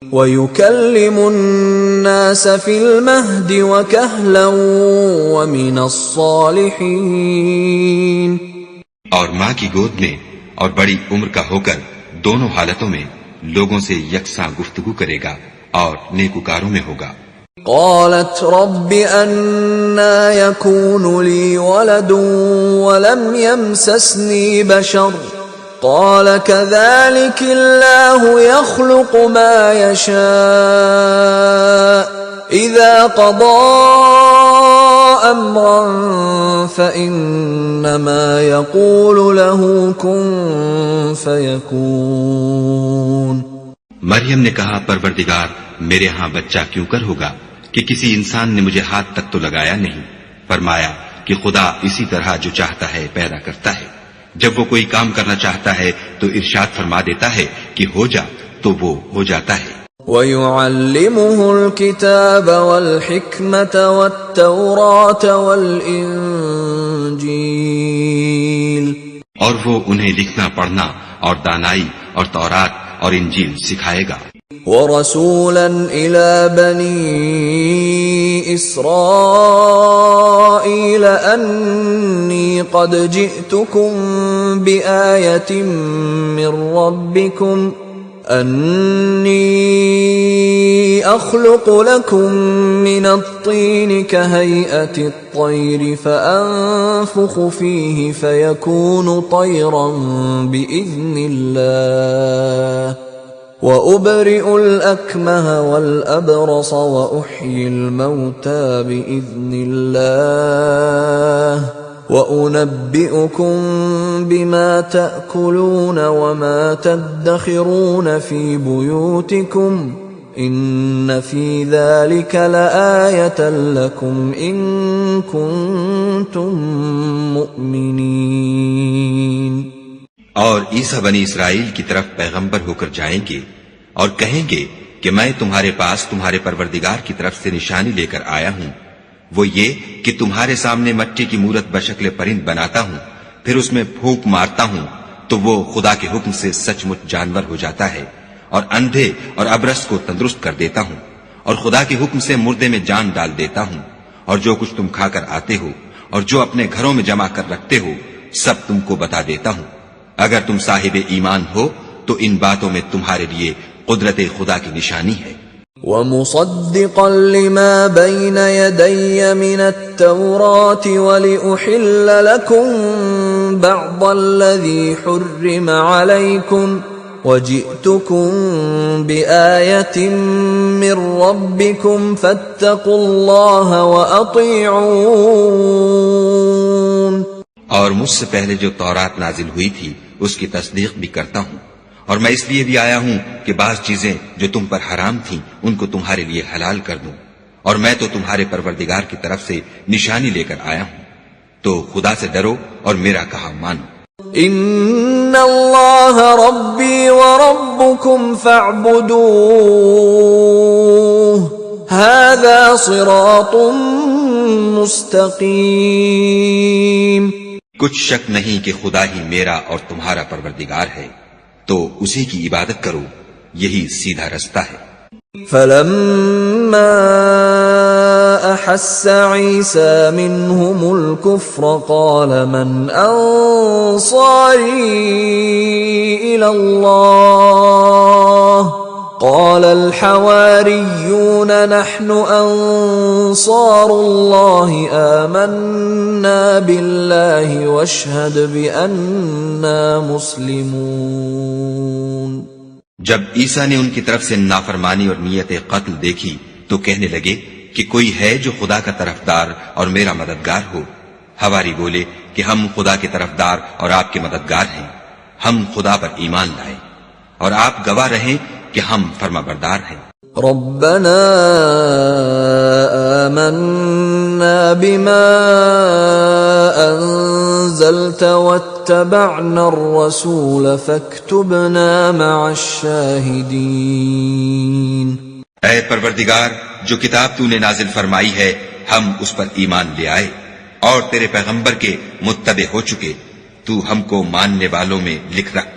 وَيُكَلِّمُ النَّاسَ فِي الْمَهْدِ وَكَهْلًا وَمِنَ الصَّالِحِينَ، اور ماں کی گود میں اور بڑی عمر کا ہو کر دونوں حالتوں میں لوگوں سے یکساں گفتگو کرے گا اور نیکوکاروں میں ہوگا۔ قالت رب أَنَّى يَكُونُ لِي وَلَدٌ وَلَمْ يَمْسَسْنِي بَشَرٌ قال كذلك الله يخلق ما يشاء إذا قضى أمرا فإنما يقول له كن فيكون۔ مریم نے کہا پروردگار میرے ہاں بچہ کیوں کر ہوگا کہ کسی انسان نے مجھے ہاتھ تک تو لگایا نہیں۔ فرمایا کہ خدا اسی طرح جو چاہتا ہے پیدا کرتا ہے، جب وہ کوئی کام کرنا چاہتا ہے تو ارشاد فرما دیتا ہے کہ ہو جا تو وہ ہو جاتا ہے۔ وَيُعَلِّمُهُ الْكِتَابَ وَالْحِكْمَةَ وَالتَّوْرَاةَ وَالْإِنجِيلَ، اور وہ انہیں لکھنا پڑھنا اور دانائی اور تورات اور انجیل سکھائے گا۔ وَرَسُولًا إِلَى بَنِي إِسْرَائِيلَ أَنِّي قَدْ جِئْتُكُمْ بِآيَةٍ مِّن رَّبِّكُمْ أَنِّي أَخْلُقُ لَكُم مِّنَ الطِّينِ كَهَيْئَةِ الطَّيْرِ فَأَنفُخُ فِيهِ فَيَكُونُ طَيْرًا بِإِذْنِ اللَّهِ وَأُبْرِئُ الْأَكْمَهَ وَالْأَبْرَصَ وَأُحْيِي الْمَوْتَى بِإِذْنِ اللَّهِ وَأُنَبِّئُكُم بِمَا تَأْكُلُونَ وَمَا تَدَّخِرُونَ فِي بُيُوتِكُمْ إِنَّ فِي ذَلِكَ لَآيَةً لَكُمْ إِن كُنتُم مُّؤْمِنِينَ۔ اور عیسیٰ بنی اسرائیل کی طرف پیغمبر ہو کر جائیں گے اور کہیں گے کہ میں تمہارے پاس تمہارے پروردگار کی طرف سے نشانی لے کر آیا ہوں، وہ یہ کہ تمہارے سامنے مٹی کی مورت بشکل پرند بناتا ہوں، پھر اس میں پھونک مارتا ہوں تو وہ خدا کے حکم سے سچ مچ جانور ہو جاتا ہے، اور اندھے اور ابرص کو تندرست کر دیتا ہوں، اور خدا کے حکم سے مردے میں جان ڈال دیتا ہوں، اور جو کچھ تم کھا کر آتے ہو اور جو اپنے گھروں میں جمع کر رکھتے ہو سب تم کو بتا دیتا ہوں۔ اگر تم صاحب ایمان ہو تو ان باتوں میں تمہارے لیے قدرت خدا کی نشانی ہے۔ وَمُصَدِّقًا لِمَا بَيْنَ يَدَيَّ مِنَ التَّوْرَاةِ وَلِأُحِلَّ لَكُم بَعْضَ الَّذِي حُرِّمَ عَلَيْكُمْ وَجِئْتُكُم بِآيَةٍ مِّن رَّبِّكُمْ فَاتَّقُوا اللَّهَ وَأَطِيعُونِ۔ اور مجھ سے پہلے جو تورات نازل ہوئی تھی اس کی تصدیق بھی کرتا ہوں، اور میں اس لیے بھی آیا ہوں کہ بعض چیزیں جو تم پر حرام تھیں ان کو تمہارے لیے حلال کر دوں، اور میں تو تمہارے پروردگار کی طرف سے نشانی لے کر آیا ہوں، تو خدا سے ڈرو اور میرا کہا مانو۔ ان اللہ ربی وربکم فاعبدوہ ھذا صراط مستقیم۔ کچھ شک نہیں کہ خدا ہی میرا اور تمہارا پروردگار ہے، تو اسی کی عبادت کرو، یہی سیدھا رستہ ہے۔ فلما احس عیسی منهم الكفر قال من انصاری الى اللہ قال الحواریون نحن انصار اللہ آمنا باللہ واشہد بأننا مسلمون۔ جب عیسیٰ نے ان کی طرف سے نافرمانی اور نیت قتل دیکھی تو کہنے لگے کہ کوئی ہے جو خدا کا طرفدار اور میرا مددگار ہو؟ حواری بولے کہ ہم خدا کے طرفدار اور آپ کے مددگار ہیں، ہم خدا پر ایمان لائے اور آپ گواہ رہیں کہ ہم فرما بردار ہیں۔ ربنا آمنا بما انزلت واتبعنا الرسول فاكتبنا مع الشاہدین۔ اے پروردگار، جو کتاب تو نے نازل فرمائی ہے ہم اس پر ایمان لے آئے اور تیرے پیغمبر کے متبع ہو چکے، تو ہم کو ماننے والوں میں لکھ رکھ۔